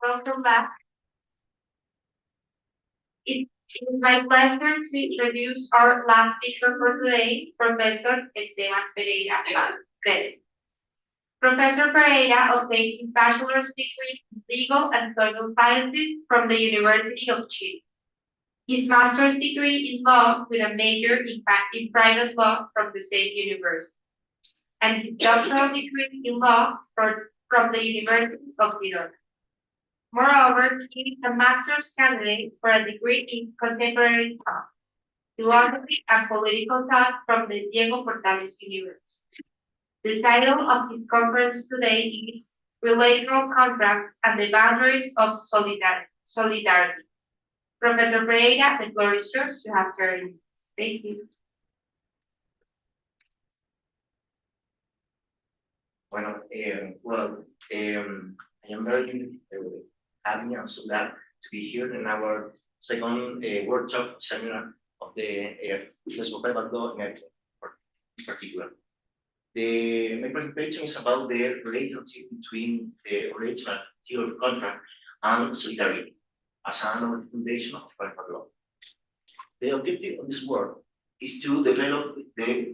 Welcome back. It is my pleasure to introduce our last speaker for today, Professor Esteban Pereira. Professor Pereira obtained his bachelor's degree in legal and social sciences from the University of Chile. His master's degree in law with a major in private law from the same university. And his doctoral degree in law from the University of Girona. Moreover, he is a master's candidate for a degree in contemporary thought, philosophy, and political thought from the Diego Portales University. The title of his conference today is Relational Contracts and the Boundaries of Solidarity. Professor Pereira, the floor is yours. You have 30 minutes. Thank you. Bueno, I am very happy and so glad to be here in our second workshop seminar of the Filosofía in particular. My presentation is about the relationship between the original theory of contract and solidarity as another foundation of private law. The objective of this work is to develop the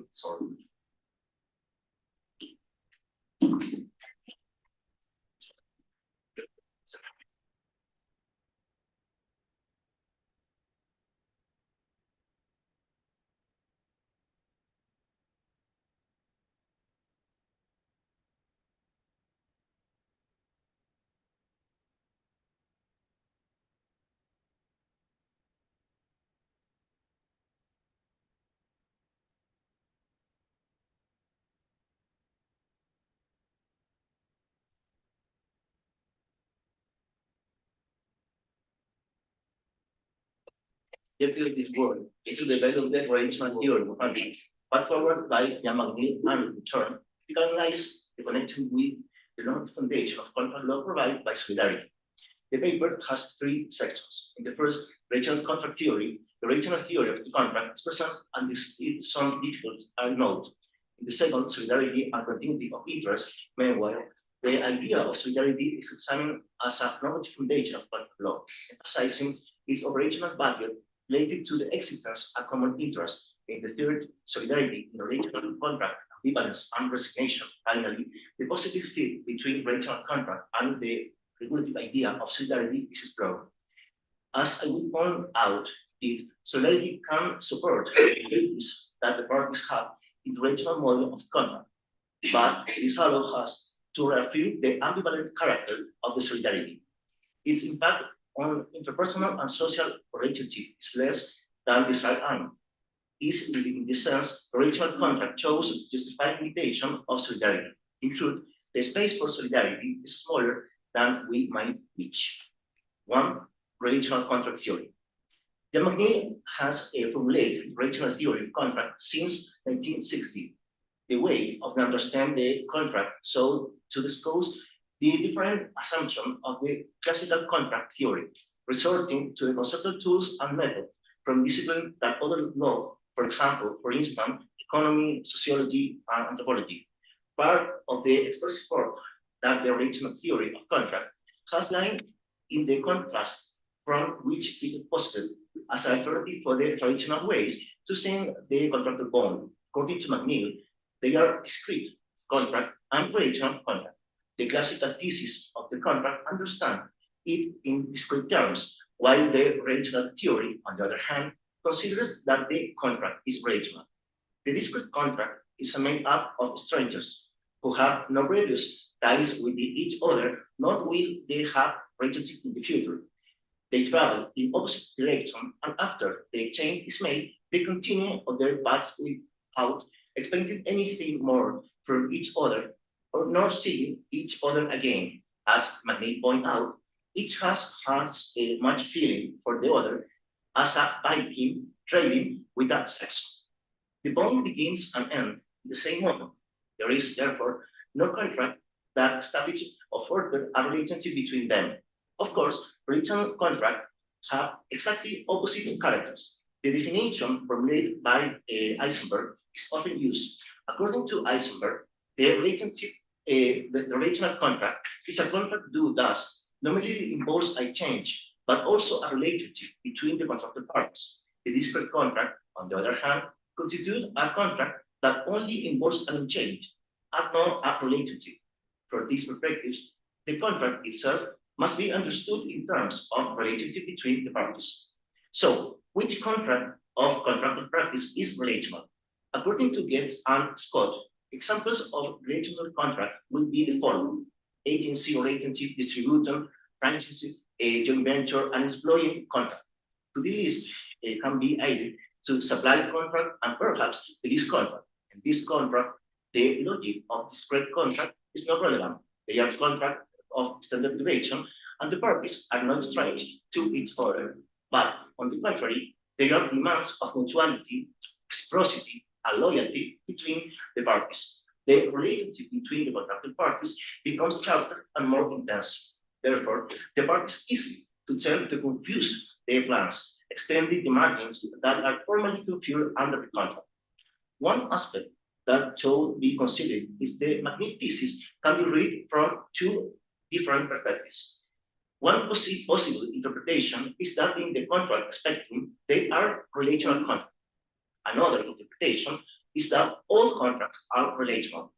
objective of this work is to develop the relational theory of contracts, put forward by Jan McNeill and in turn, to analyze the connection with the long foundation of contract law provided by solidarity. The paper has three sections. In the first, relational contract theory, the relational theory of the contract is present and some details are noted. In the second, solidarity and continuity of interest. Meanwhile, the idea of solidarity is examined as a normative foundation of contract law, emphasizing its operational value related to the existence of common interest. In the third, solidarity in relational contract, ambivalence and resignation. Finally, the positive fit between relational contract and the regulative idea of solidarity is explored. As I will point out, solidarity can support the basis that the parties have in the relational model of contract, but this allows us to reaffirm the ambivalent character of the solidarity. Its impact on interpersonal and social relationship is less than desired and is in this sense, the relational contract shows to justify limitation of solidarity. In truth, the space for solidarity is smaller than we might reach. One, relational contract theory. Jan McNeill has formulated relational theory of contract since 1960. The way of understanding the contract so to discuss the different assumptions of the classical contract theory, resorting to the conceptual tools and methods from disciplines that other law, for example, for instance, economy, sociology, and anthropology. Part of the expressive work that the original theory of contract has lain in the contrast from which it is posited as an alternative for the traditional ways to see the contractual bond. According to McNeill, they are discrete contract and relational contract. The classical thesis of the contract understands it in discrete terms, while the relational theory, on the other hand, considers that the contract is relational. The discrete contract is made up of strangers who have no previous ties with each other, nor will they have relationship in the future. They travel in opposite direction, and after the exchange is made, they continue on their paths without expecting anything more from each other, or nor seeing each other again. As McNeill pointed out, each has much feeling for the other as a Viking trading with a section. The bond begins and ends in the same moment. There is therefore no contract that establishes or further a relationship between them. Of course, relational contracts have exactly opposite characters. The definition formulated by Eisenberg is often used. According to Eisenberg, the relational contract is a contract due thus normally involves a change, but also a relationship between the contracted parties. The disparate contract, on the other hand, constitutes a contract that only involves an change, and not a relationship. For these perspectives, the contract itself must be understood in terms of relationship between the parties. So, which contract of contractual practice is relational? According to Getz and Scott, examples of relational contract will be the following: agency, relationship, distribution, franchise, a joint venture, and employee contract. To this list can be added to supply contract and perhaps the lease contract. In this contract, the logic of discrete contract is not relevant. They are contract of standard duration, and the parties are not strange to each other. But on the contrary, they are demands of mutuality, reciprocity, and loyalty between the parties. The relationship between the contracted parties becomes sharper and more intense. Therefore, the parties easily to tend to confuse their plans, extending the margins that are formally conferred under the contract. One aspect that should be considered is the magnetic thesis can be read from two different perspectives. One possible interpretation is that in the contract spectrum, they are relational contracts. Another interpretation is that all contracts are relational.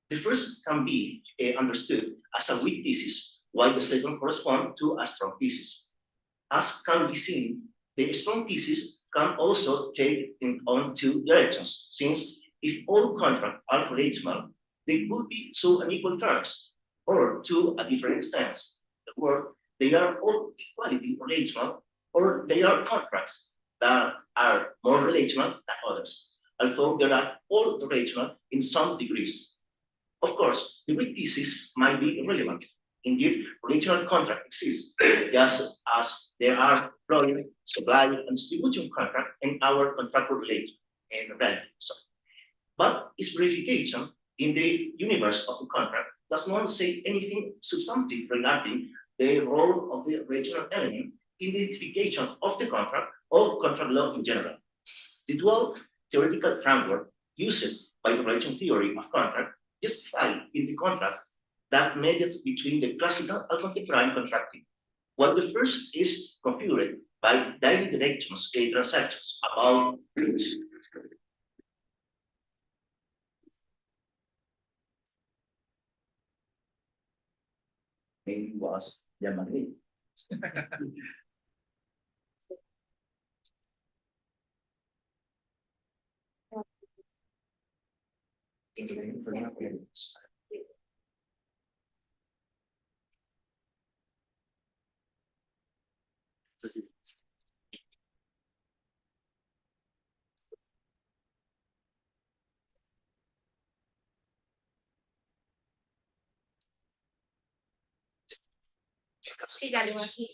The first can be understood as a weak thesis, while the second corresponds to a strong thesis. As can be seen, the strong thesis can also take on two directions, since if all contracts are relational, they could be so on equal terms, or to a different extent. The word, they are all equality relational, or they are contracts that are more relational than others, although they are all relational in some degrees. Of course, the weak thesis might be irrelevant. Indeed, relational contract exists, just as there are employer, supply, and distribution contract in our contractual relation and reality. But its verification in the universe of the contract does not say anything substantive regarding the role of the regional element in the identification of the contract or contract law in general. The dual theoretical framework used by the relation theory of contract justify in the contrast that mediates between the classical and contemporary contracting. While the first is computed by daily directions transactions about maybe was Yamagri. Sí, ya lo voy a decir.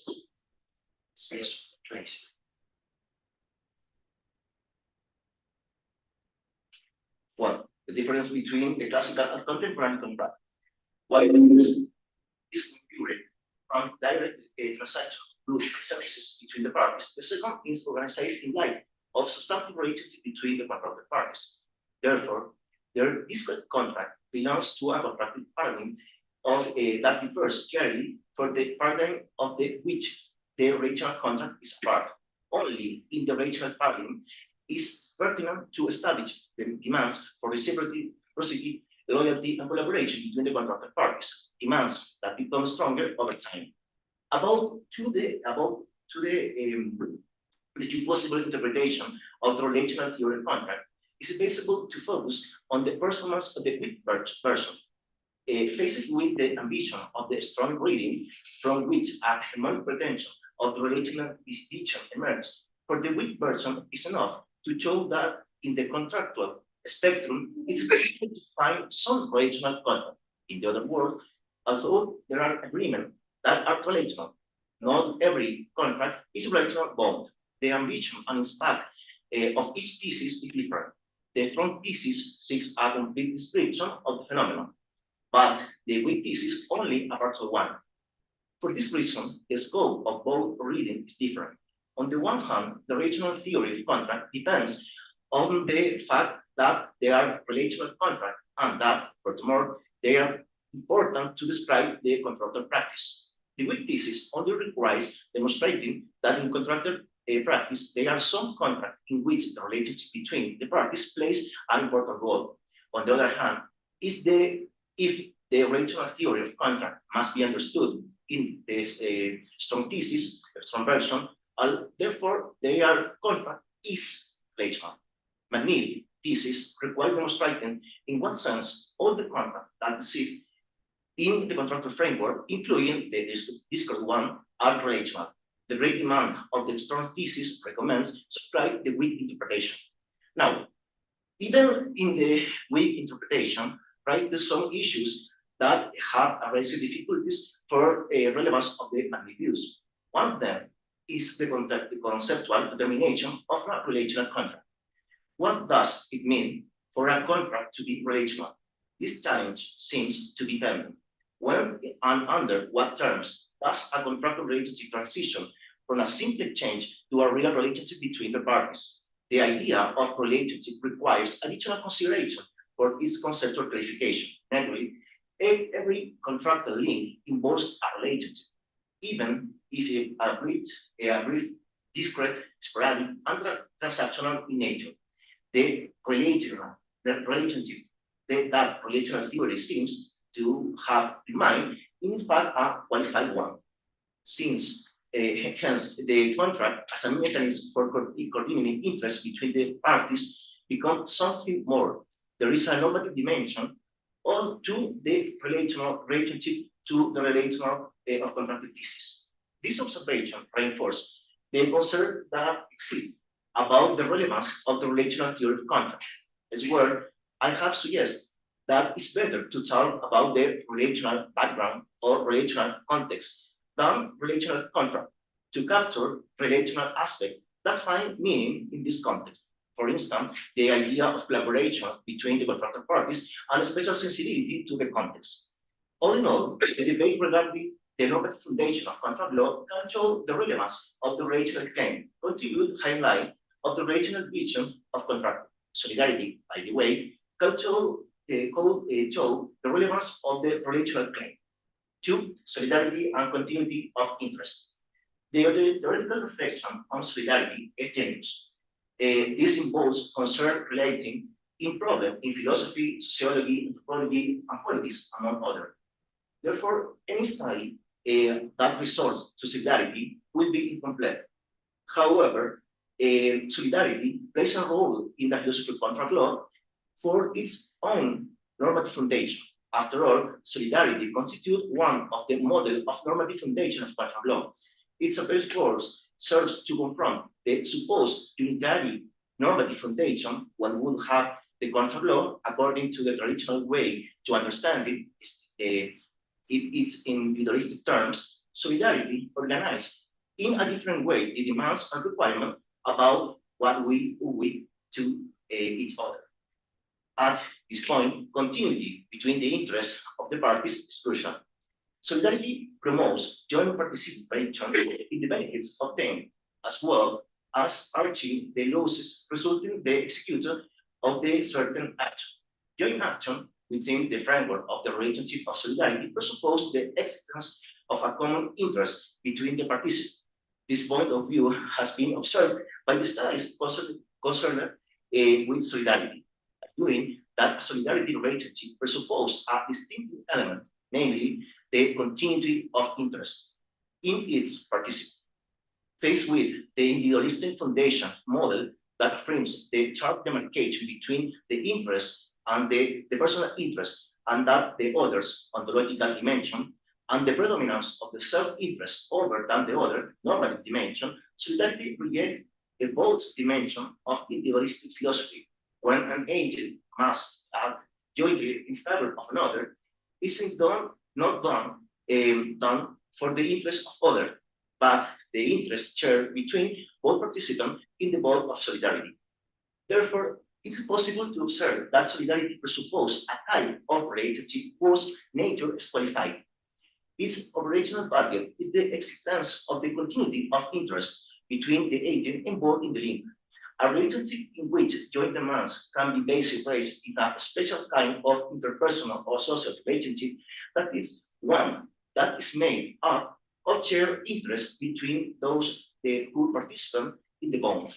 Well, the difference between the classical and contemporary contract. While this is computed from direct transaction through services between the parties, the second is organized in light of substantive relationship between the contracted parties. Therefore, their discrete contract belongs to a contracted paradigm of that differs clearly for the paradigm of the which the regional contract is a part. Only in the regional paradigm is pertinent to establish the demands for reciprocity, loyalty, and collaboration between the contracted parties, demands that become stronger over time. About the two possible interpretation of the relational theory contract is feasible to focus on the performance of the weak person, faced with the ambition of the strong reading from which a hegemonic pretension of the relational distinction emerges. For the weak person is enough to show that in the contractual spectrum, it's possible to find some relational contract. In the other words, although there are agreements that are relational, not every contract is a relational bond. The ambition and impact of each thesis is different. The strong thesis seeks a complete description of the phenomenon, but the weak thesis only a partial one. For this reason, the scope of both reading is different. On the one hand, the regional theory of contract depends on the fact that they are relational contracts and that, furthermore, they are important to describe the contractual practice. The weak thesis only requires demonstrating that in contractor practice, there are some contracts in which the relationship between the parties plays an important role. On the other hand, if the relational theory of contract must be understood in this strong thesis, a strong version, therefore their contract is relational. McNeil thesis requires demonstrating in what sense all the contract that exists in the contractual framework, including the discrete one, are relational. The great demand of the strong thesis recommends subscribe the weak interpretation. Now, even in the weak interpretation, there's some issues that have raised difficulties for relevance of the magnitudes. One of them is the conceptual determination of a relational contract. What does it mean for a contract to be relational? This challenge seems to be pending. When and under what terms does a contractual relationship transition from a simple change to a real relationship between the parties? The idea of relationship requires additional consideration for its conceptual clarification. Naturally, every contractual link involves a relationship, even if a brief, discrete, sporadic, and transactional in nature. The relationship, that relational theory seems to have in mind, in fact, a qualified one. Since hence the contract as a mechanism for coordinating interest between the parties becomes something more. There is a normative dimension or to the relationship to the relational of contractual thesis. This observation reinforces the concern that exists about the relevance of the relational theory of contract. As well, I have suggested that it's better to talk about the relational background or relational context than relational contract to capture relational aspects that find meaning in this context. For instance, the idea of collaboration between the contractor parties and a special sensitivity to the context. All in all, the debate regarding the normative foundation of contract law can show the relevance of the relational claim, contribute highlight of the relational vision of contract. Solidarity, by the way, can show the relevance of the relational claim. 2. Solidarity and continuity of interest. The theoretical reflection on solidarity is generous. This involves concern relating in problem in philosophy, sociology, anthropology, and politics, among others. Therefore, any study that resorts to solidarity will be incomplete. However, solidarity plays a role in the philosophy of contract law for its own normative foundation. After all, solidarity constitutes one of the models of normative foundation of contract law. Its approach course serves to confront the supposed unitary normative foundation one would have the contract law according to the traditional way to understand it. It's in individualistic terms. Solidarity organized in a different way the demands and requirements about what we owe to each other. At this point, continuity between the interests of the parties is crucial. Solidarity promotes joint participation in the benefits obtained, as well as arching the losses resulting in the execution of the certain action. Joint action within the framework of the relationship of solidarity presupposes the existence of a common interest between the participants. This point of view has been observed by the studies concerned with solidarity, arguing that a solidarity relationship presupposes a distinctive element, namely the continuity of interest in its participants. Faced with the individualistic foundation model that affirms the sharp demarcation between the interest and the personal interest and that the other's ontological dimension, and the predominance of the self-interest over than the other normative dimension, solidarity rejects the both dimension of individualistic philosophy. When an agent must act jointly in favor of another, isn't not done for the interest of other, but the interest shared between both participants in the vote of solidarity. Therefore, it is possible to observe that solidarity presupposes a type of relationship whose nature is qualified. Its operational value is the existence of the continuity of interest between the agent involved in the link. A relationship in which joint demands can be basically raised in a special kind of interpersonal or social relationship that is one that is made up of shared interest between those who participate in the bond.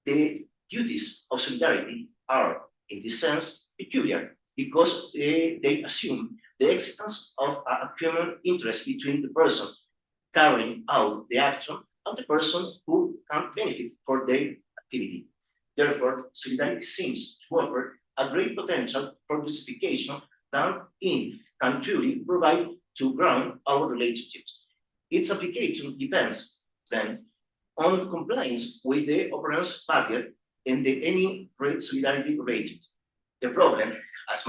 The duties of solidarity are, in this sense, peculiar because they assume the existence of a common interest between the person carrying out the action and the person who can benefit for their activity. Therefore, solidarity seems to offer a great potential for justification than it can truly provide to ground our relationships. Its application depends, then, on compliance with the operance barrier and any great solidarity rating. The problem, as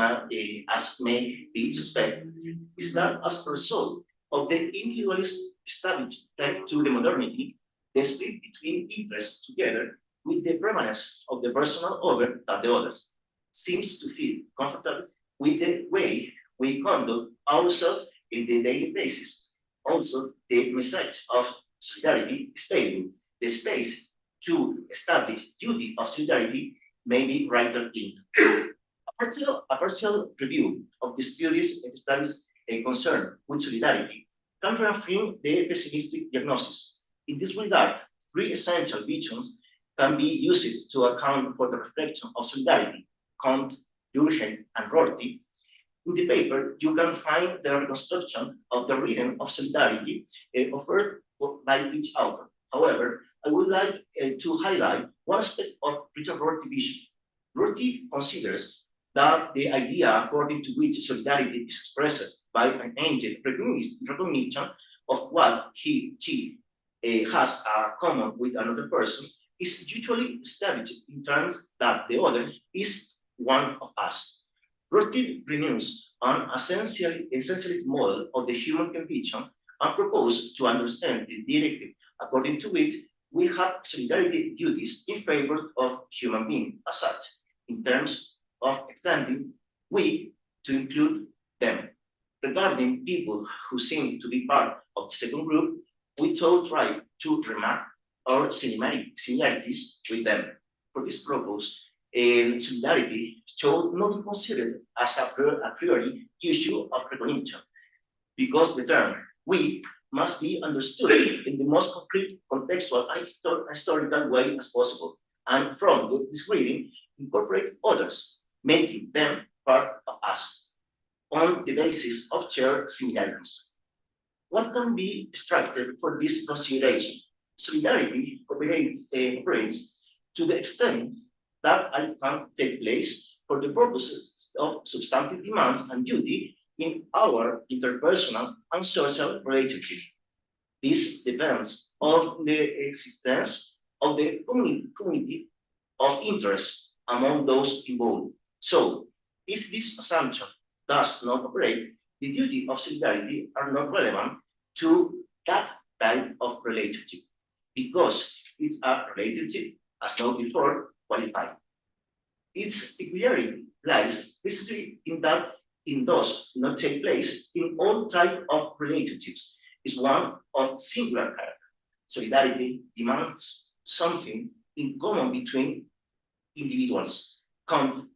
may be suspected, is that as a result of the individualist established tied to the modernity, the split between interests together with the permanence of the personal over than the others seems to feel comfortable with the way we conduct ourselves in the daily basis. Also, the message of solidarity is stable. The space to establish duty of solidarity may be written in. A partial review of the studies concerned with solidarity can reaffirm the pessimistic diagnosis. In this regard, three essential visions can be used to account for the reflection of solidarity: Kant, Durkheim, and Rorty. In the paper, you can find the reconstruction of the reading of solidarity offered by each author. However, I would like to highlight one aspect of Richard Rorty's vision. Rorty considers that the idea according to which solidarity is expressed by an agent recognition of what she has common with another person is usually established in terms that the other is one of us. Rorty renews an essentialist model of the human condition and proposes to understand the directive according to which we have solidarity duties in favor of human beings as such, in terms of extending we to include them. Regarding people who seem to be part of the second group, we thought right to remark our similarities with them. For this purpose, solidarity should not be considered as a priori issue of recognition, because the term we must be understood in the most concrete, contextual, and historical way as possible, and from this reading, incorporate others, making them part of us, on the basis of shared similarities. What can be extracted for this consideration? Solidarity operates to the extent that I can take place for the purposes of substantive demands and duty in our interpersonal and social relationship. This depends on the existence of the community of interest among those involved. So, if this assumption does not operate, the duty of solidarity are not relevant to that type of relationship, because it's a relationship, as noted before, qualified. Its peculiarity lies precisely in that it does not take place in all types of relationships. It's one of singular character. Solidarity demands something in common between individuals. Kant,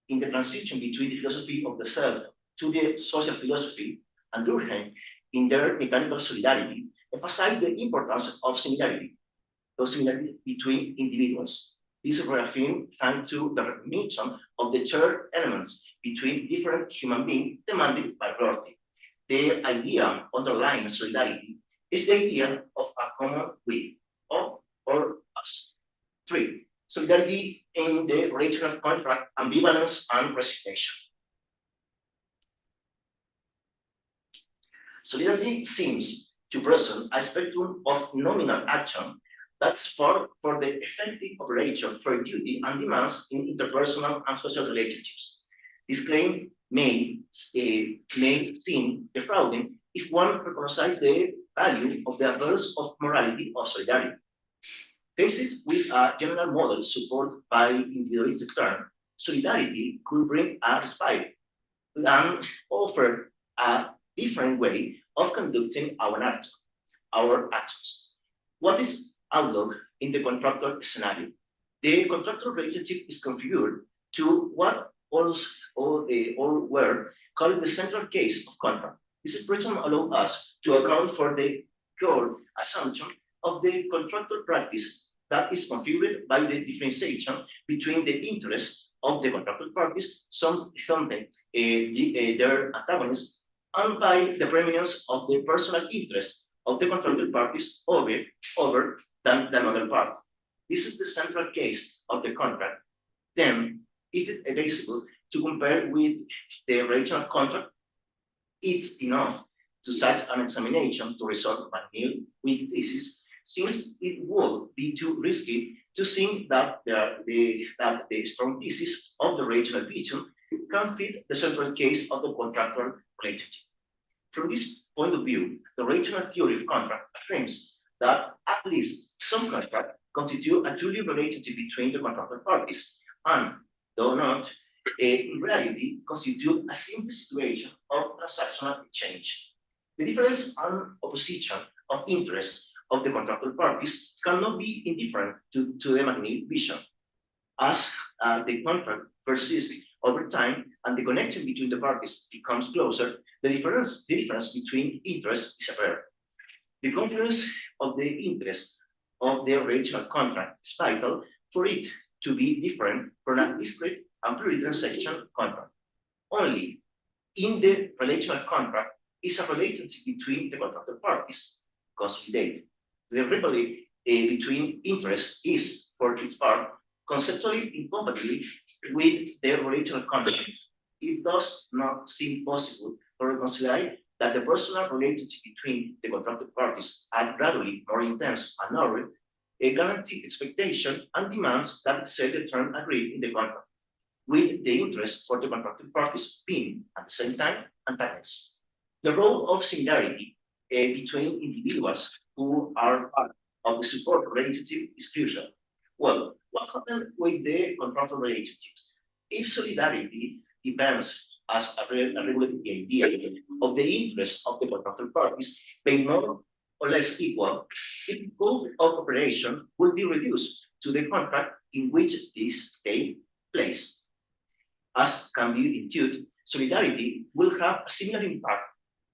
in the transition between the philosophy of the self to the social philosophy, and Durkheim, in their mechanical solidarity, emphasize the importance of similarity between individuals. This is reaffirmed thanks to the recognition of the shared elements between different human beings demanded by Rorty. The idea underlying solidarity is the idea of a common we, of or us. Three, solidarity in the relational contract, ambivalence and resignation. Solidarity seems to present a spectrum of nominal action that's for the effective operation for duty and demands in interpersonal and social relationships. This claim may seem defrauding if one recognizes the value of the affairs of morality or solidarity. Cases with a general model supported by individualistic term, solidarity could bring a respite and offer a different way of conducting our actions. What is outlook in the contractor scenario? The contractor relationship is configured to what all were called the central case of contract. This expression allows us to account for the core assumption of the contractual practice that is configured by the differentiation between the interests of the contractual parties, something their antagonists, and by the preeminence of the personal interest of the contractual parties over than the other part. This is the central case of the contract. Then, if it is advisable to compare with the original contract, it's enough to such an examination to resolve McNeil with thesis, since it would be too risky to think that the strong thesis of the regional vision can fit the central case of the contractual relationship. From this point of view, the regional theory of contract affirms that at least some contracts constitute a truly relationship between the contractual parties, and though not, in reality constitute a simple situation of transactional exchange. The difference and opposition of interests of the contractual parties cannot be indifferent to the McNeil vision, as the contract persists over time and the connection between the parties becomes closer, the difference between interests disappears. The confluence of the interest of the original contract is vital for it to be different from a discrete and pluri-transaction contract. Only in the relational contract is a relationship between the contracted parties consolidated. The rivalry between interests is, for its part, conceptually incompatible with the original contract. It does not seem possible to reconcile that the personal relationship between the contracted parties are gradually more intense and narrow, a guaranteed expectation and demands that set the term agreed in the contract, with the interest for the contracted parties being, at the same time, antagonists. The role of similarity between individuals who are part of the support relationship is crucial. Well, what happens with the contractual relationships? If solidarity depends as a regulatory idea of the interest of the contractual parties being more or less equal, the scope of operation will be reduced to the contract in which this takes place. As can be intuited, solidarity will have a similar impact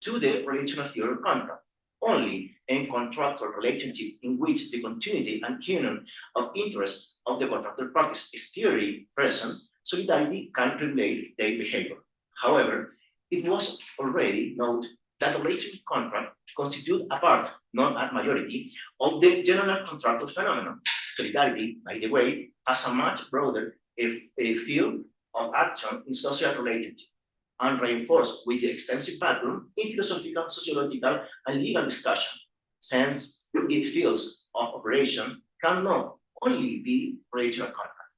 to the relational theory contract. Only in contractual relationship in which the continuity and union of interest of the contractual parties is clearly present, solidarity can regulate their behavior. However, it was already noted that the relational contract constitutes a part, not a majority, of the general contractual phenomenon. Solidarity, by the way, has a much broader field of action in social relationship, and reinforced with the extensive background in philosophical, sociological, and legal discussion, since its fields of operation cannot only be relational contract.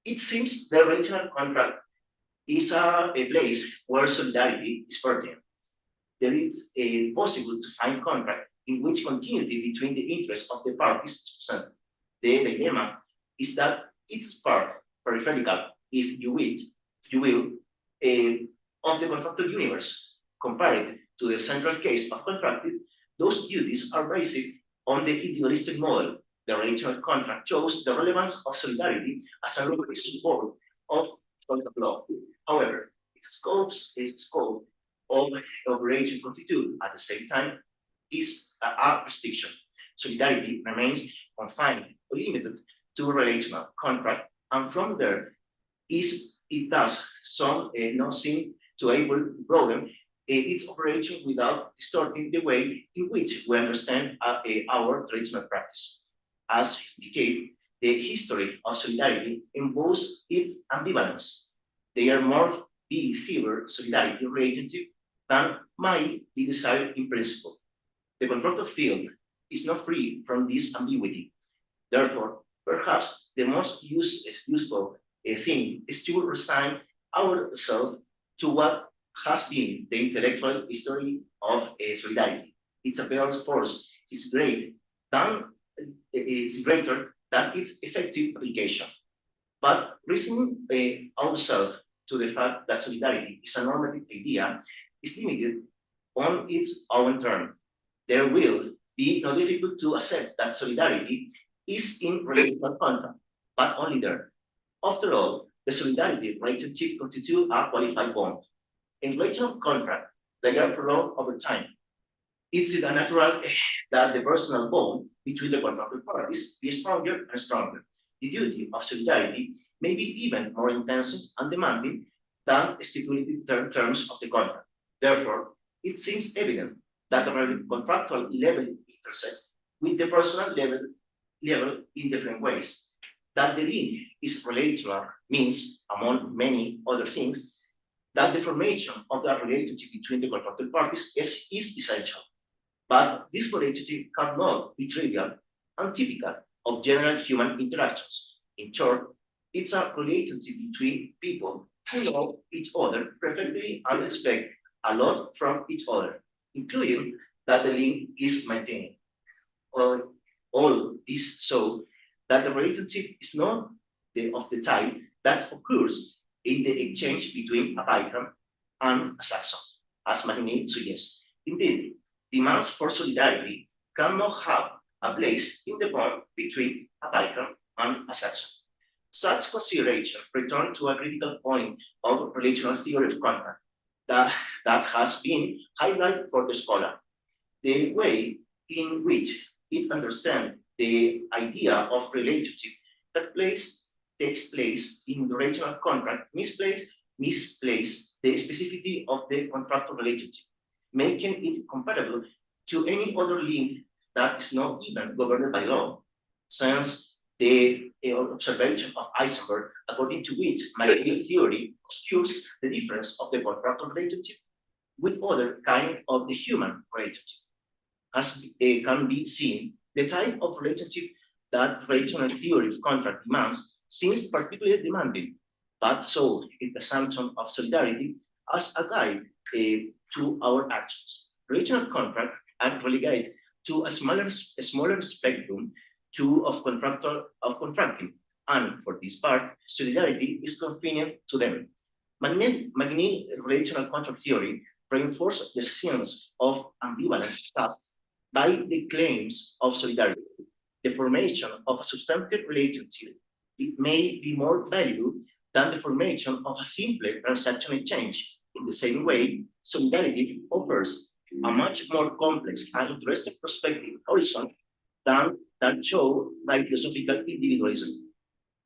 It seems the relational contract is a place where solidarity is pertinent. There is possible to find contract in which continuity between the interests of the parties is present. The dilemma is that it's part, peripheral, if you will, of the contractual universe. Compared to the central case of contracted, those duties are based on the individualistic model. The relational contract shows the relevance of solidarity as a regulatory support of contract law. However, its scope of operation constitute at the same time is a restriction. Solidarity remains confined or limited to relational contract, and from there it does not seem to able to broaden its operation without distorting the way in which we understand our traditional practice. As indicated, the history of solidarity involves its ambivalence. They are more be fewer solidarity relationship than might be desired in principle. The contractual field is not free from this ambiguity. Therefore, perhaps the most useful thing is to resign ourselves to what has been the intellectual history of solidarity. Its appeals force is greater than its effective application. But reasoning ourselves to the fact that solidarity is a normative idea is limited on its own term. There will be no difficult to accept that solidarity is in relational contract, but only there. After all, the solidarity relationship constitutes a qualified bond. In relational contract, they are prolonged over time. It's natural that the personal bond between the contracted parties be stronger and stronger. The duty of solidarity may be even more intensive and demanding than stipulated terms of the contract. Therefore, it seems evident that the contractual level intersects with the personal level in different ways. That the link is relational means, among many other things, that the formation of the relationship between the contracted parties is essential. But this relationship cannot be trivial and typical of general human interactions. In short, it's a relationship between people who know each other perfectly and expect a lot from each other, including that the link is maintained. All this so that the relationship is not of the type that occurs in the exchange between a biker and a saxon, as Magnin suggests. Indeed, demands for solidarity cannot have a place in the bond between a biker and a saxon. Such consideration return to a critical point of relational theory of contract that has been highlighted for the scholar. The way in which it understands the idea of relationship that takes place in the relational contract misplace the specificity of the contractual relationship, making it comparable to any other link that is not even governed by law, since the observation of Eisenberg, according to which material theory obscures the difference of the contractual relationship with other kind of the human relationship. As can be seen, the type of relationship that relational theory of contract demands seems particularly demanding, but so is the assumption of solidarity as a guide to our actions. Relational contract are relegated to a smaller spectrum of contracting, and for this part, solidarity is convenient to them. Magnin relational contract theory reinforces the sense of ambivalence caused by the claims of solidarity. The formation of a substantive relationship may be more valuable than the formation of a simple transaction exchange. In the same way, solidarity offers a much more complex and interesting perspective horizon than that shown by philosophical individualism.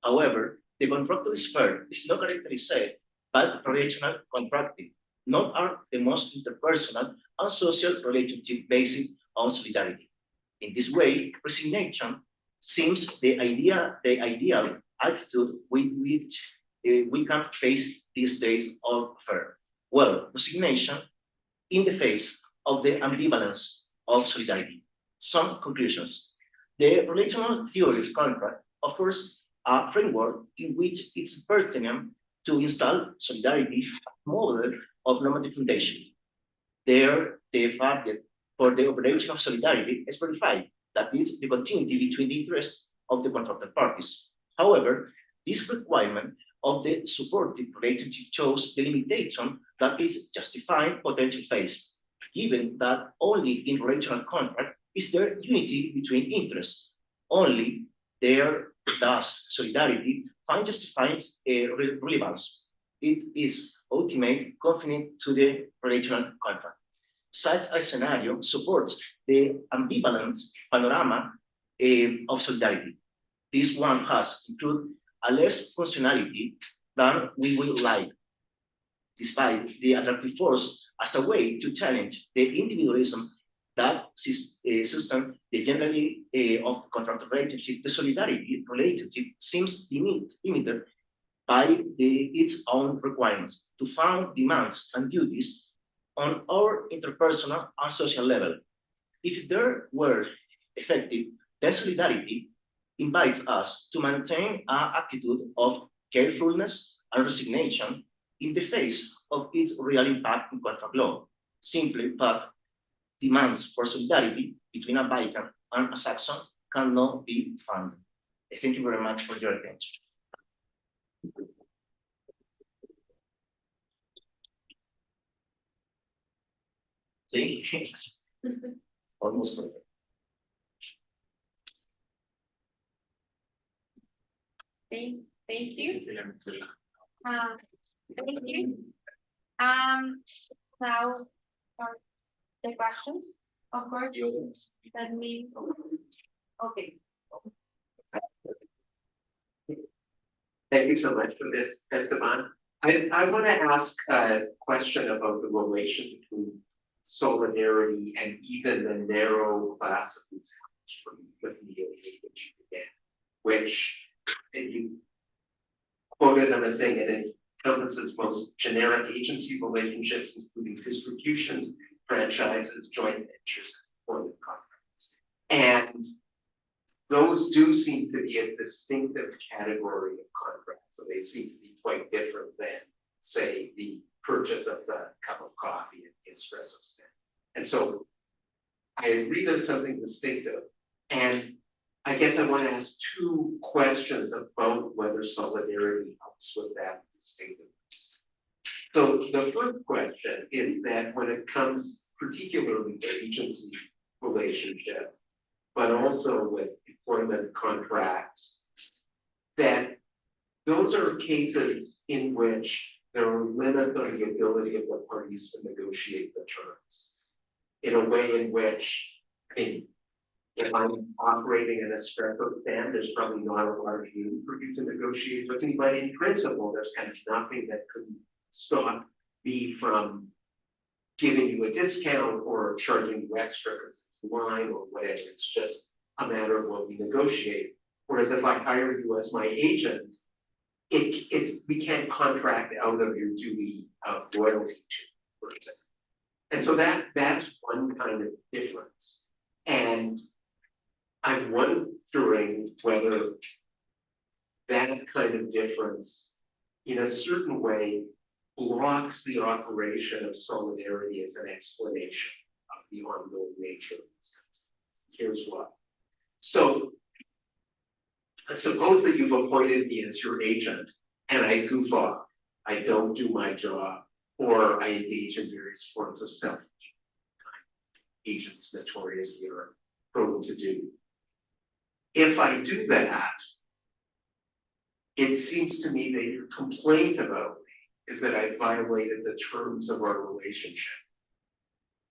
However, the contractual sphere is not characterized by relational contracting, nor are the most interpersonal and social relationship based on solidarity. In this way, resignation seems the ideal attitude with which we can face these days of affair. Well, resignation in the face of the ambivalence of solidarity. Some conclusions. The relational theory of contract offers a framework in which it's pertinent to install solidarity as a model of normative foundation. There, the target for the operation of solidarity is verified, that is, the continuity between the interests of the contracted parties. However, this requirement of the supportive relationship shows the limitation that is justifying potential phase, given that only in relational contract is there unity between interests. Only there does solidarity find justifying relevance. It is ultimate confined to the relational contract. Such a scenario supports the ambivalent panorama of solidarity. This one has included a less functionality than we would like, despite the attractive force as a way to challenge the individualism that sustains the generally of contractual relationship. The solidarity relationship seems limited by its own requirements to found demands and duties on our interpersonal and social level. If there were effective, then solidarity invites us to maintain an attitude of carefulness and resignation in the face of its real impact in contract law. Simply put, demands for solidarity between a biker and a Saxon cannot be found. Thank you very much for your attention. Sí, almost perfect. Thank you. Thank you. Now for the questions. Of course, that means, okay. Thank you so much for this, Esteban. I want to ask a question about the relation between solidarity and even the narrow class of these from the which you began, which you quoted them as saying it encompasses most generic agency relationships, including distributions, franchises, joint ventures, and employment contracts. And those do seem to be a distinctive category of contracts. So they seem to be quite different than, say, the purchase of the cup of coffee at the espresso stand. And so I agree there's something distinctive. And I guess I want to ask two questions about whether solidarity helps with that distinctiveness. So the first question is that when it comes particularly to agency relationship, but also with employment contracts, that those are cases in which there are limits on the ability of the parties to negotiate the terms in a way in which, I mean, if I'm operating an espresso stand, there's probably not a large room for you to negotiate with me, but in principle, there's kind of nothing that could stop me from giving you a discount or charging you extra because it's line or whatever. It's just a matter of what we negotiate. Whereas if I hire you as my agent, we can't contract out of your duty of loyalty to the person. And so that's one kind of difference. And I'm wondering whether that kind of difference, in a certain way, blocks the operation of solidarity as an explanation of the ongoing nature of this concept. Here's why. So, suppose that you've appointed me as your agent, and I goof off, I don't do my job, or I engage in various forms of self-defeat. Agents notoriously are prone to do. If I do that, it seems to me that your complaint about me is that I violated the terms of our relationship.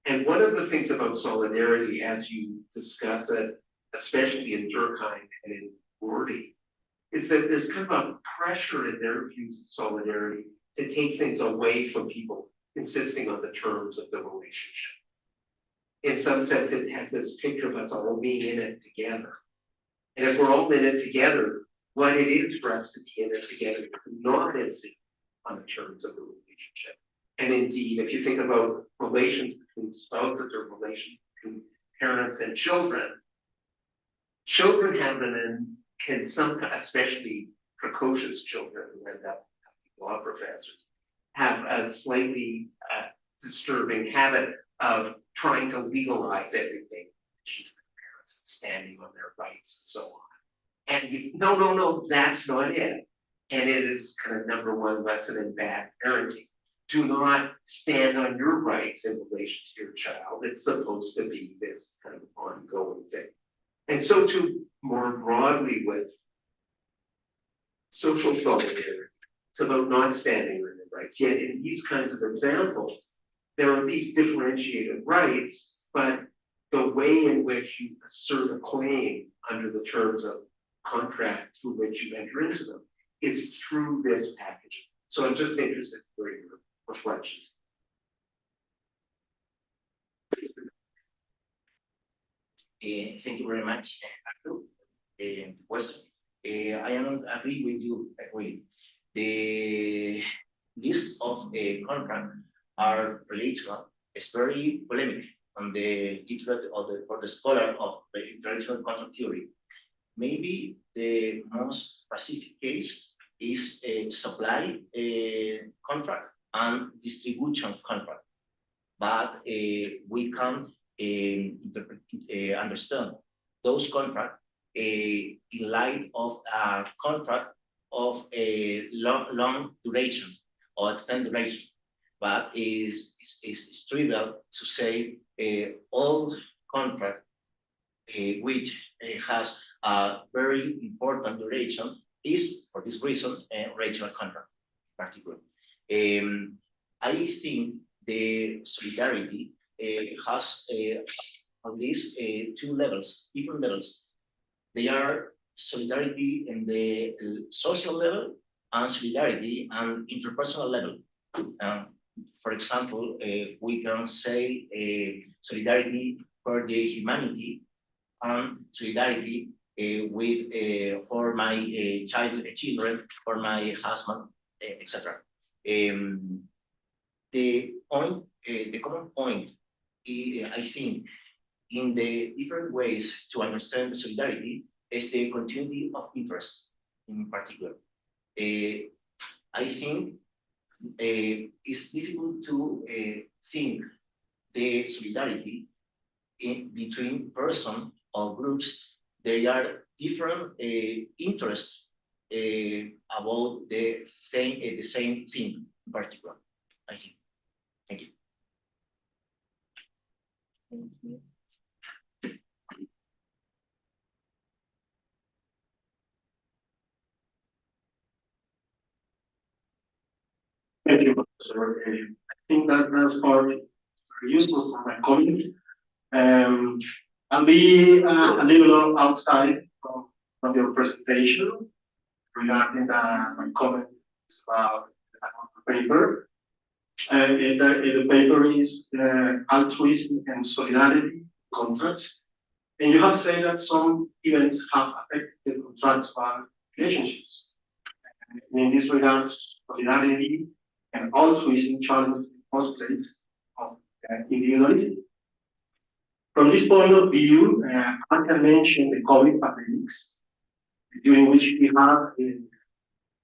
And one of the things about solidarity, as you discuss it, especially in Durkheim and in Gordy, is that there's kind of a pressure in their views of solidarity to take things away from people insisting on the terms of the relationship. In some sense, it has this picture of us all being in it together. And if we're all in it together, what it is for us to be in it together, not insist on the terms of the relationship. And indeed, if you think about relations between spouses or relations between parents and children have them and can sometimes, especially precocious children who end up law professors, have a slightly disturbing habit of trying to legalize everything. Parents standing on their rights and so on. And no, that's not it. And it is kind of number one lesson in bad parenting. Do not stand on your rights in relation to your child. It's supposed to be this kind of ongoing thing. And so too, more broadly with social solidarity, it's about not standing on your rights. Yet in these kinds of examples, there are these differentiated rights, but the way in which you assert a claim under the terms of contract through which you enter into them is through this packaging. So I'm just interested in your reflections. Thank you very much. I am agree with you. The list of contract are relational. It's very polemic on the literature or the scholar of the traditional contract theory. Maybe the most specific case is a supply contract and distribution contract. But we can understand those contracts in light of a contract of a long duration or extended duration. But it's trivial to say all contract which has a very important duration is, for this reason, a regional contract in particular. I think the solidarity has at least two levels, different levels. They are solidarity in the social level and solidarity and interpersonal level. For example, we can say solidarity for the humanity and solidarity for my children, for my husband, etc. The common point, I think, in the different ways to understand solidarity is the continuity of interest in particular. I think it's difficult to think the solidarity between persons or groups. There are different interests about the same thing in particular, I think. Thank you. Thank you. Thank you, Professor. I think that that's part very useful for my colleague. I'll be a little outside from your presentation regarding my comment about the paper. The paper is altruism and solidarity contracts. And you have said that some events have affected the contractual relationships. And in this regard, solidarity and altruism challenge the postulate of individuality. From this point of view, I can mention the COVID pandemics, during which we have a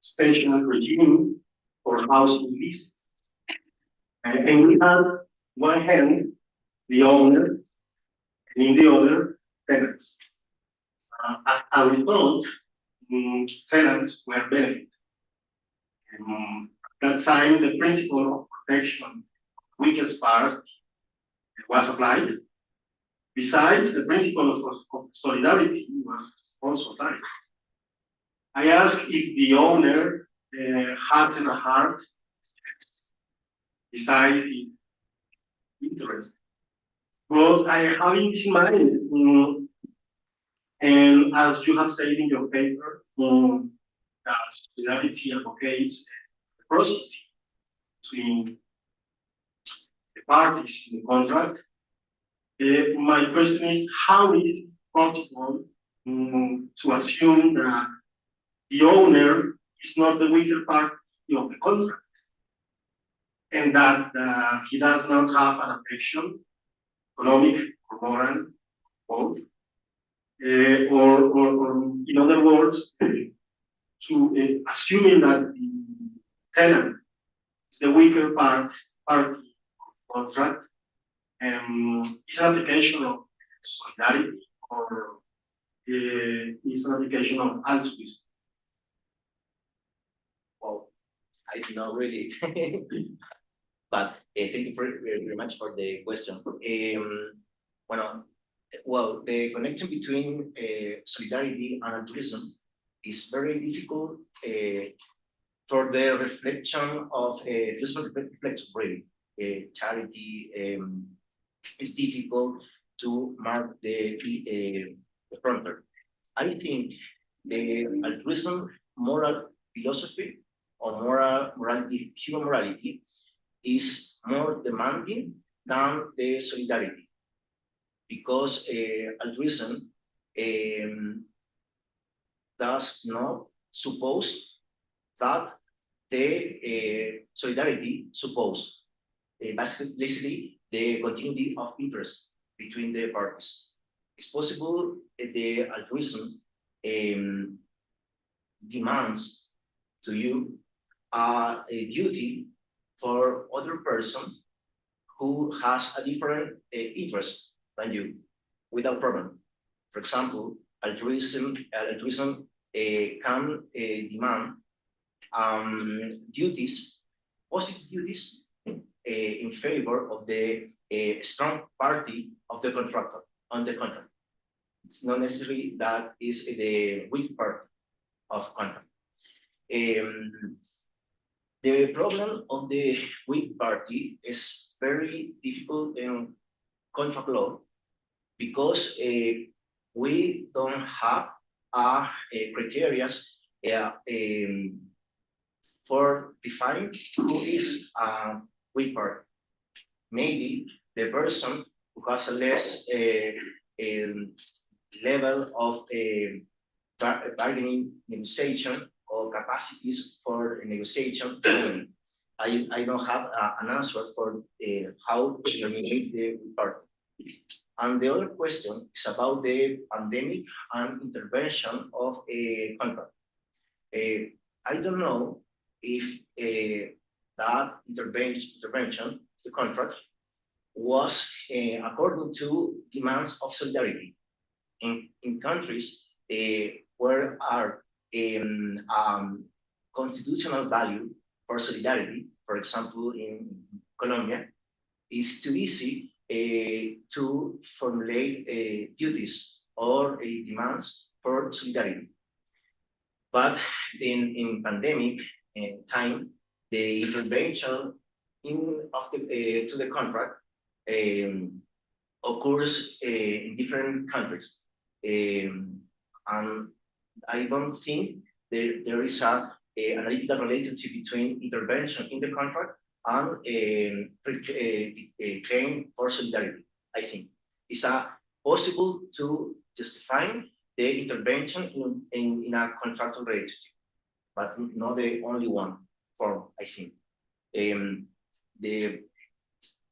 special regime for housing leases. And we have one hand the owner, and in the other, tenants. As a result, tenants were benefited. At that time, the principle of protection, weakest part, was applied. Besides, the principle of solidarity was also applied. I ask if the owner has in a heart, besides the interest. But I have it in mind, and as you have said in your paper, that solidarity advocates reciprocity between the parties in the contract. My question is, how is it possible to assume that the owner is not the weaker party of the contract, and that he does not have an affection, economic or moral, both, or in other words, to assuming that the tenant is the weaker party of the contract, is an application of solidarity or is an application of altruism? Well, I do not really, but thank you very much for the question. Well, the connection between solidarity and altruism is very difficult for the reflection of philosophical reflection, really. Charity is difficult to mark the frontier. I think the altruism moral philosophy or morality, human morality, is more demanding than the solidarity, because altruism does not suppose that the solidarity suppose basically the continuity of interest between the parties. It's possible the altruism demands to you a duty for other person who has a different interest than you, without problem. For example, altruism can demand duties, positive duties, in favor of the strong party of the contractor on the contract. It's not necessarily that is the weak part of contract. The problem of the weak party is very difficult in contract law, because we don't have criteria for defining who is weak part. Maybe the person who has a less level of bargaining negotiation or capacities for negotiation. I don't have an answer for how to eliminate the part. And the other question is about the pandemic and intervention of a contract. I don't know if that intervention, the contract, was according to demands of solidarity. In countries where are constitutional value for solidarity, for example, in Colombia, it's too easy to formulate duties or demands for solidarity. But in pandemic time, the intervention to the contract occurs in different countries. And I don't think there is a analytical relationship between intervention in the contract and claim for solidarity. I think it's possible to justify the intervention in a contractual relationship, but not the only one form, I think.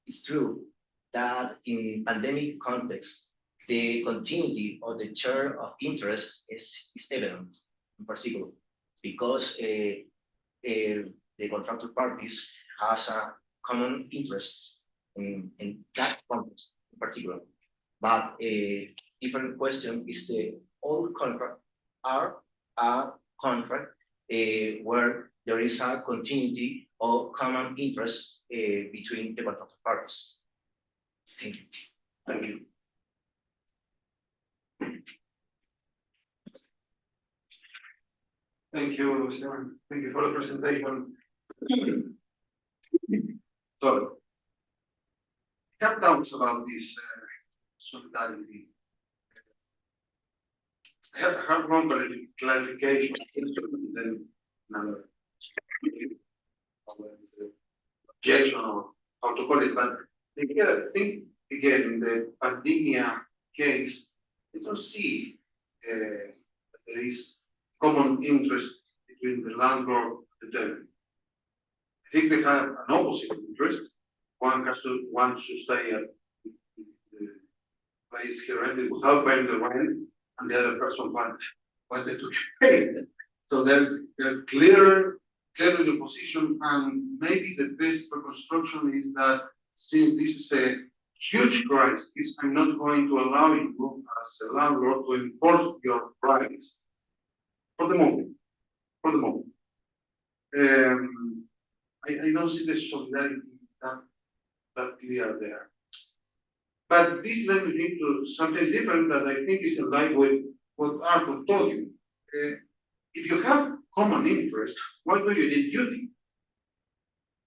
It's true that in pandemic context, the continuity of the share of interest is evident, in particular, because the contractual parties has a common interest in that context, in particular. But a different question is the all contract are a contract where there is a continuity or common interest between the contracted parties. Thank you. Thank you. Thank you, Esteban. Thank you for the presentation. So, have doubts about this solidarity. I have one clarification, then another objection or how to call it, but I think again in the pandemic case, I don't see that there is common interest between the landlord and the tenant. I think they have an opposite interest. One wants to stay at the place he rented without paying the rent, and the other person wanted to pay. So they're clearly the position, and maybe the best reconstruction is that since this is a huge crisis, I'm not going to allow you as a landlord to enforce your rights for the moment. For the moment. I don't see the solidarity that clear there. But this led me to something different that I think is in line with what Arthur told you. If you have common interest, why do you need duty?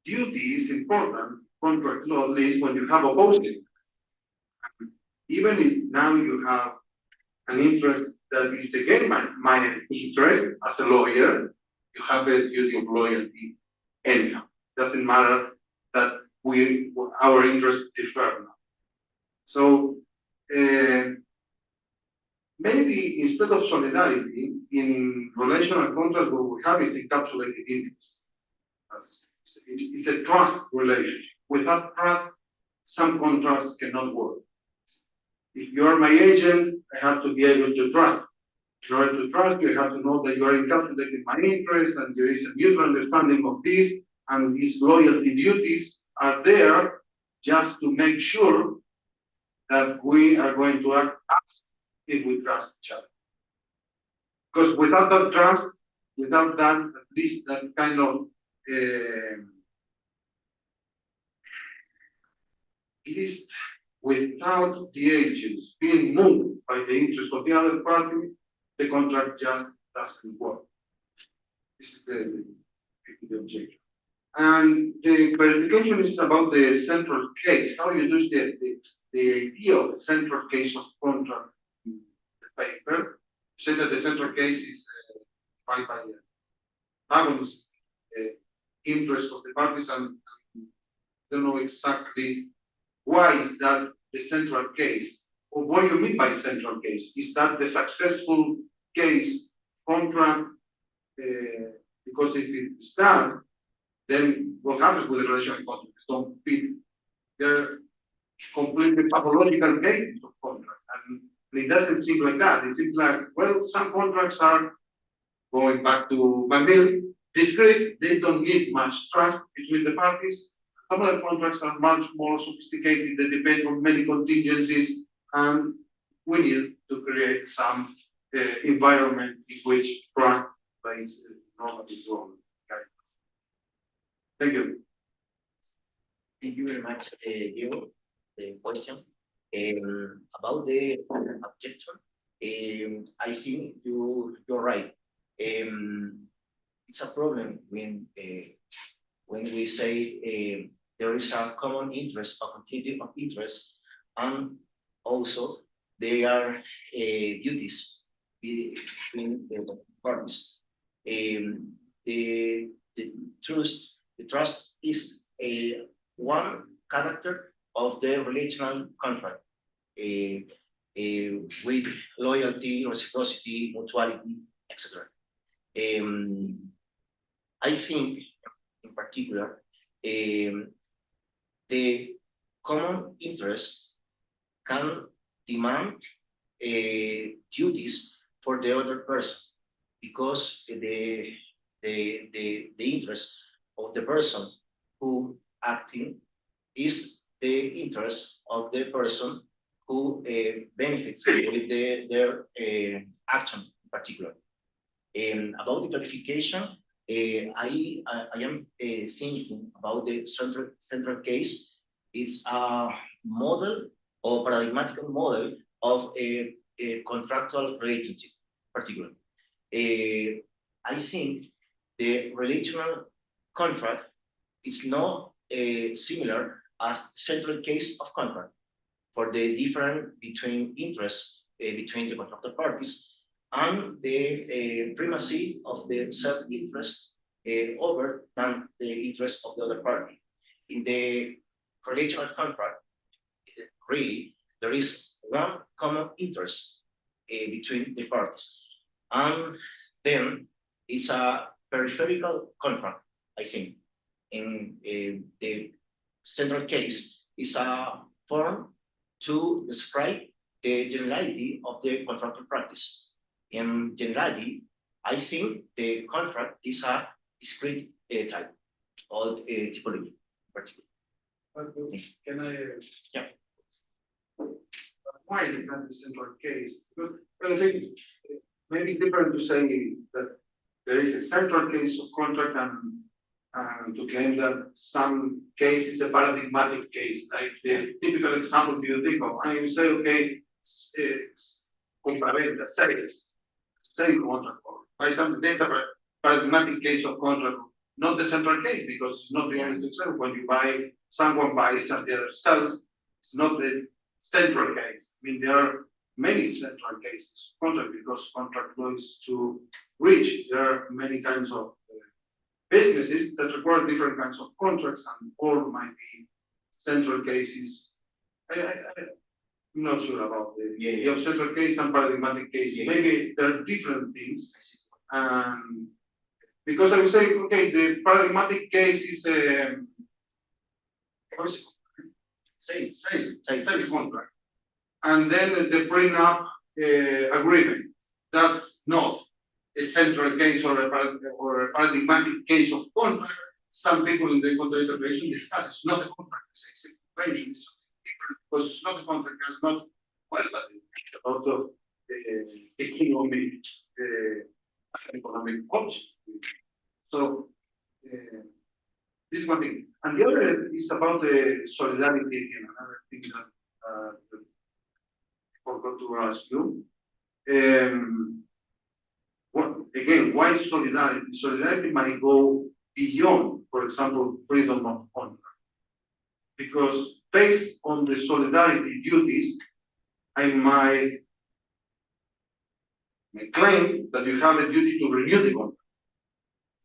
Duty is important, contract law, at least when you have opposing. Even if now you have an interest that is against my interest as a lawyer, you have a duty of loyalty anyhow. Doesn't matter that our interests differ now. So maybe instead of solidarity in relational contracts, what we have is encapsulated interest. It's a trust relationship. Without trust, some contracts cannot work. If you are my agent, I have to be able to trust. In order to trust, you have to know that you are encapsulating my interest and there is a mutual understanding of this, and these loyalty duties are there just to make sure that we are going to act as if we trust each other. Because without that trust, without that, at least that kind of at least without the agents being moved by the interest of the other party, the contract just doesn't work. This is the objection. And the clarification is about the central case. How you use the idea of the central case of contract in the paper. You say that the central case is defined by the protagonist, interest of the parties, and don't know exactly why is that the central case, or what do you mean by central case? Is that the successful case contract? Because if it's done, then what happens with the relational contracts? Don't fit. They're completely pathological cases of contract, and it doesn't seem like that. It seems like, well, some contracts are going back to Banville, discrete. They don't give much trust between the parties. Some other contracts are much more sophisticated. They depend on many contingencies, and we need to create some environment in which trust plays a normative role. Okay. Thank you. Thank you very much, Diego. The question about the objection. I think you're right. It's a problem when we say there is a common interest, a continuity of interest, and also there are duties between the parties. The trust is one character of the relational contract with loyalty, reciprocity, mutuality, etc. I think, in particular, the common interest can demand duties for the other person, because the interest of the person who acting is the interest of the person who benefits with their action in particular. About the clarification, I am thinking about the central case. It's a model or paradigmatic model of a contractual relationship, particularly. I think the relational contract is not similar as central case of contract for the difference between interests between the contractor parties and the primacy of the self-interest over than the interest of the other party. In the relational contract, really, there is one common interest between the parties. And then it's a peripheral contract, I think. In the central case is a form to describe the generality of the contractual practice. In generality, I think the contract is a discrete type or typology in particular. Can I? Yeah. Why is that the central case? Because I think maybe it's different to say that there is a central case of contract and to claim that some case is a paradigmatic case, like the typical example you think of. And you say, okay, compraventa, sales contract. For example, there's a paradigmatic case of contract, not the central case, because it's not the only success. When you buy, someone buys and the other sells, it's not the central case. I mean, there are many central cases of contract because contract law is too rich. There are many kinds of businesses that require different kinds of contracts, and all might be central cases. I'm not sure about the central case and paradigmatic case. Maybe there are different things. Because I would say, okay, the paradigmatic case is same contract. And then the prenup agreement. That's not a central case or a paradigmatic case of contract. Some people in the contract interpretation discuss it's not a contract, it's a convention, it's different because it's not a contract, it's not well, but it's about economic object. So this is one thing. And the other is about the solidarity again, another thing that I forgot to ask you. Well, again, why solidarity? Solidarity might go beyond, for example, freedom of contract. Because based on the solidarity duties, I might claim that you have a duty to renew the contract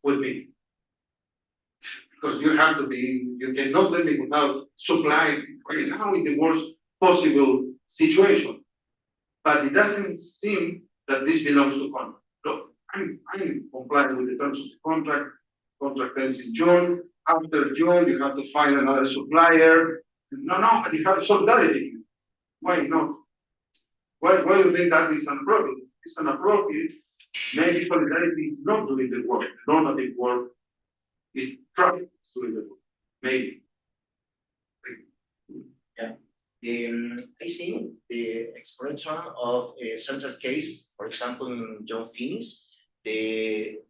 with me. Because you have to be, you cannot let me without supply right now in the worst possible situation. But it doesn't seem that this belongs to contract. So I'm complying with the terms of the contract. Contract ends in June. After June, you have to find another supplier. No, you have solidarity. Why not? Why do you think that is inappropriate? It's inappropriate. Maybe solidarity is not doing the work. The normative work is traffic doing the work. Maybe. I think the expression of a central case, for example, in John Finis, the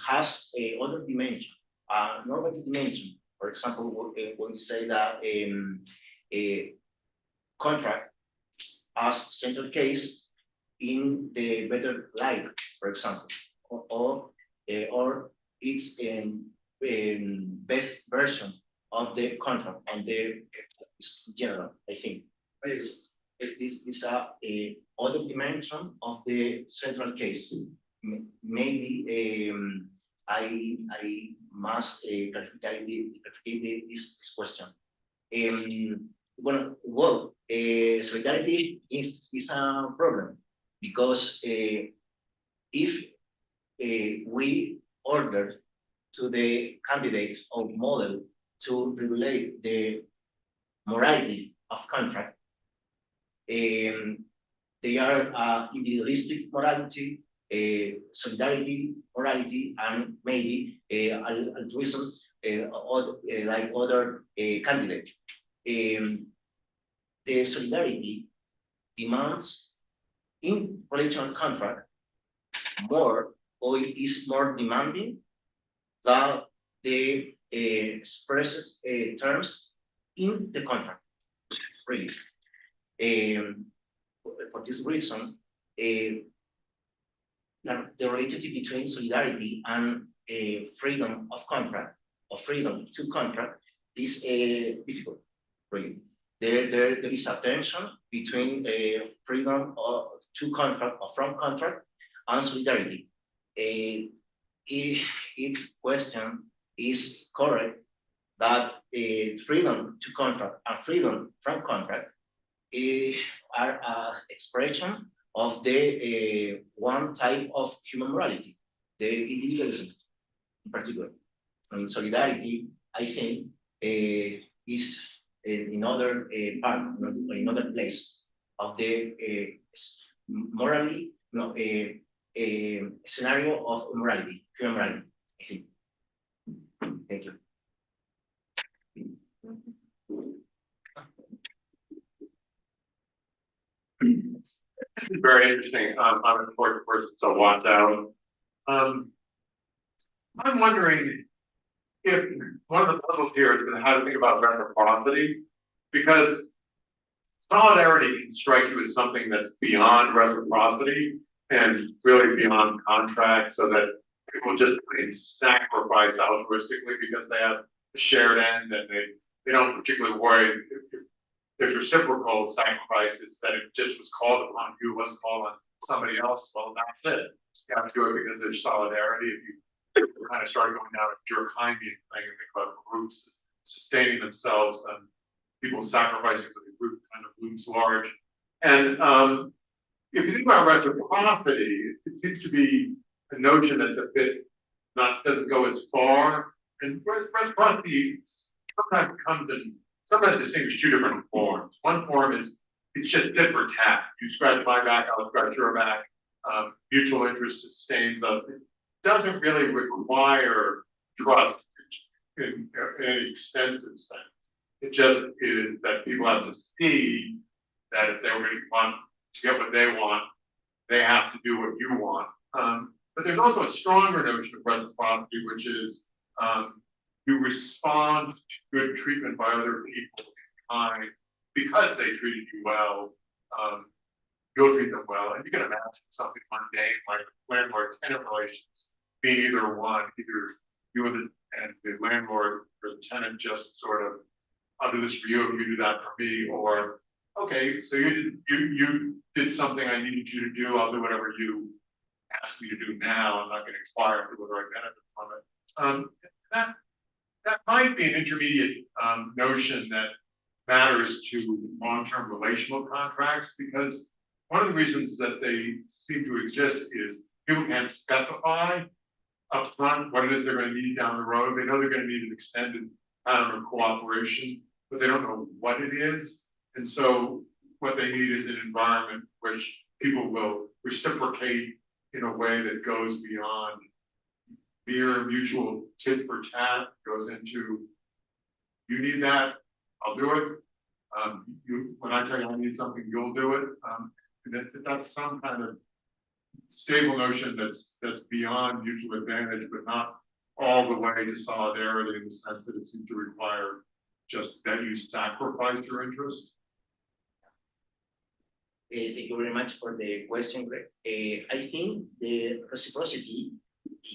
has a other dimension, normative dimension. For example, when we say that a contract as central case in the better light, for example, or its best version of the contract on the in general, I think. This is a other dimension of the central case. Maybe I must clarify this question. Well, solidarity is a problem because if we order to the candidates of model to regulate the morality of contract, they are individualistic morality, solidarity morality, and maybe altruism, like other candidates. The solidarity demands in relational contract more, or it is more demanding than the expressed terms in the contract. Really. For this reason, the relationship between solidarity and freedom of contract, or freedom to contract, is difficult. Really. There is a tension between freedom to contract or from contract and solidarity. If question is correct, that freedom to contract and freedom from contract are an expression of the one type of human morality, the individualism in particular. And solidarity, I think, is in other part, in other place of the morally, scenario of morality, human morality, I think. Thank you. This is very interesting. I'm an important person to watch out. I'm wondering if one of the puzzles here is how to think about reciprocity, because solidarity can strike you as something that's beyond reciprocity and really beyond contract, so that people just sacrifice altruistically because they have a shared end and they don't particularly worry if there's reciprocal sacrifices, that it just was called upon you, wasn't called on somebody else. Well, that's it. You have to do it because there's solidarity. If you kind of start going down a Durkheimian thing and think about groups sustaining themselves, then people sacrificing for the group kind of looms large. And if you think about reciprocity, it seems to be a notion that's a bit doesn't go as far. And reciprocity sometimes distinguish two different forms. One form is it's just tit for tat. You scratch my back, I'll scratch your back. Mutual interest sustains us. It doesn't really require trust in an extensive sense. It just is that people have to see that if they really want to get what they want, they have to do what you want. But there's also a stronger notion of reciprocity, which is you respond to good treatment by other people in kind because they treated you well. You'll treat them well, and you can imagine something mundane like landlord-tenant relations being either one, either you and the landlord or the tenant just sort of, I'll do this for you, if you do that for me, or, okay, so you did something I needed you to do, I'll do whatever you ask me to do now, I'm not gonna expire whether I benefit from it. That might be an intermediate, notion that matters to long-term relational contracts, because one of the reasons that they seem to exist is people can't specify upfront what it is they're gonna need down the road. They know they're gonna need an extended pattern of cooperation, but they don't know what it is. And so what they need is an environment which people will reciprocate in a way that goes beyond mere mutual tit for tat, goes into, you need that, I'll do it. When I tell you I need something, you'll do it. That's some kind of stable notion that's beyond mutual advantage, but not all the way to solidarity in the sense that it seems to require just that you sacrifice your interest. Thank you very much for the question, Greg. I think the reciprocity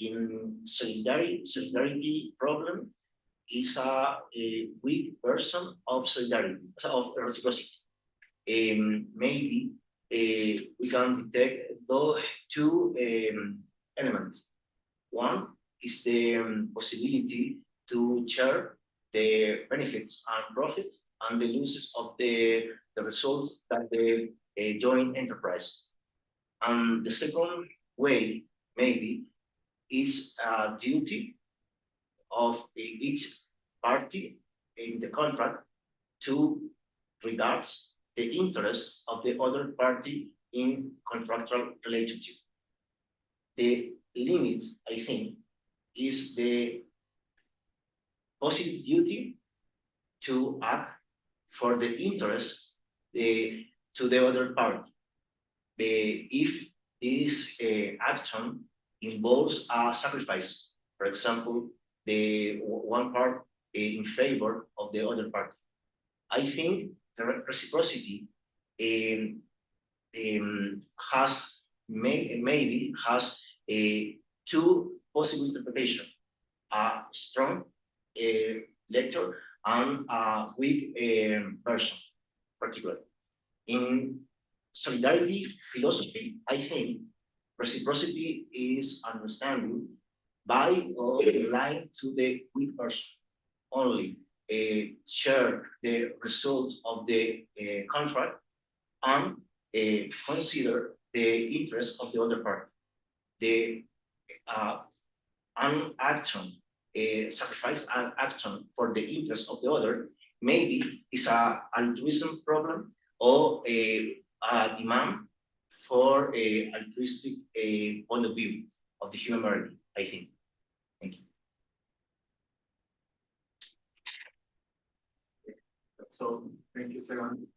in solidarity problem is a weak version of solidarity, of reciprocity. Maybe we can detect those two elements. One is the possibility to share the benefits and profits and the losses of the results that the joint enterprise. And the second way, maybe, is a duty of each party in the contract to regards the interest of the other party in contractual relationship. The limit, I think, is the positive duty to act for the interest to the other party. If this action involves a sacrifice, for example, the one part in favor of the other party. I think the reciprocity has maybe has two possible interpretations: a strong lecture and a weak version, particularly. In solidarity philosophy, I think reciprocity is understanding by or line to the weak person. Only share the results of the contract and consider the interest of the other party. The an action, sacrifice an action for the interest of the other, maybe is a altruism problem or a demand for a altruistic point of view of the human variety, I think. Thank you. So thank you, Esteban.